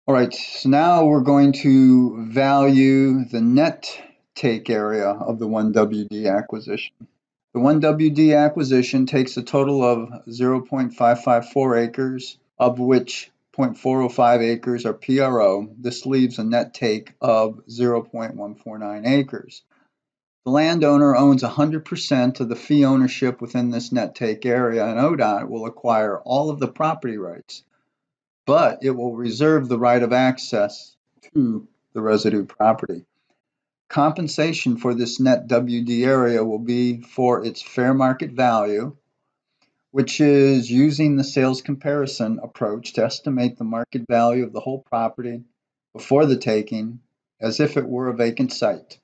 All right, so now we're going to value the net take area of the 1WD acquisition. The 1WD acquisition takes a total of 0.554 acres, of which 0.405 acres are PRO. This leaves a net take of 0.149 acres. The landowner owns 100% of the fee ownership within this net take area, and ODOT will acquire all of the property rights, but it will reserve the right of access to the residue property. Compensation for this net WD area will be for its fair market value, which is using the sales comparison approach to estimate the market value of the whole property before the taking as if it were a vacant site,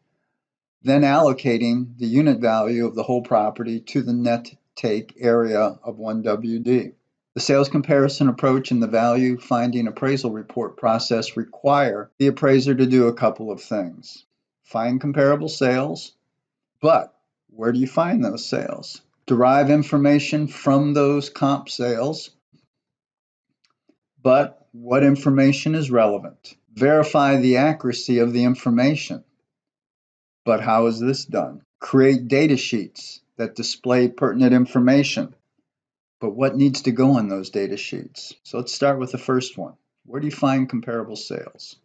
then allocating the unit value of the whole property to the net take area of 1WD. The sales comparison approach and the value finding appraisal report process require the appraiser to do a couple of things. Find comparable sales, but where do you find those sales? Derive information from those comp sales, but what information is relevant? Verify the accuracy of the information, but how is this done? Create data sheets that display pertinent information, but what needs to go on those data sheets? So let's start with the first one. Where do you find comparable sales?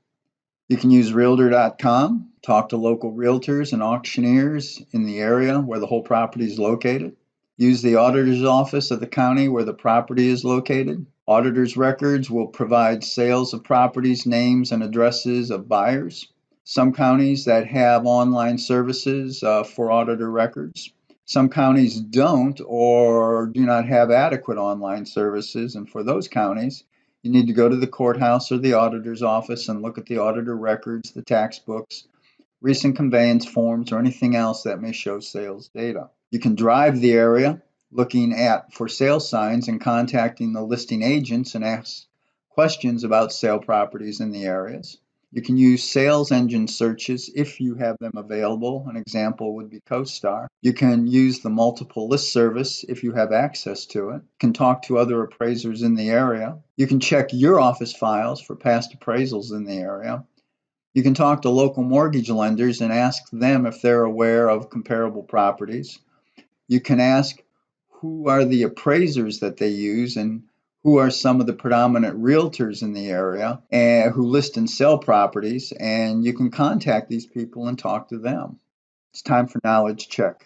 You can use realtor.com, talk to local realtors and auctioneers in the area where the whole property is located. Use the auditor's office of the county where the property is located. Auditor's records will provide sales of properties, names, and addresses of buyers. Some counties that have online services for auditor records. Some counties don't or do not have adequate online services, and for those counties, you need to go to the courthouse or the auditor's office and look at the auditor records, the tax books, recent conveyance forms, or anything else that may show sales data. You can drive the area looking at for sale signs and contacting the listing agents and ask questions about sale properties in the areas. You can use sales engine searches if you have them available. An example would be CoStar. You can use the multiple list service if you have access to it. You can talk to other appraisers in the area. You can check your office files for past appraisals in the area. You can talk to local mortgage lenders and ask them if they're aware of comparable properties. You can ask who are the appraisers that they use and who are some of the predominant realtors in the area and who list and sell properties, and you can contact these people and talk to them. It's time for knowledge check.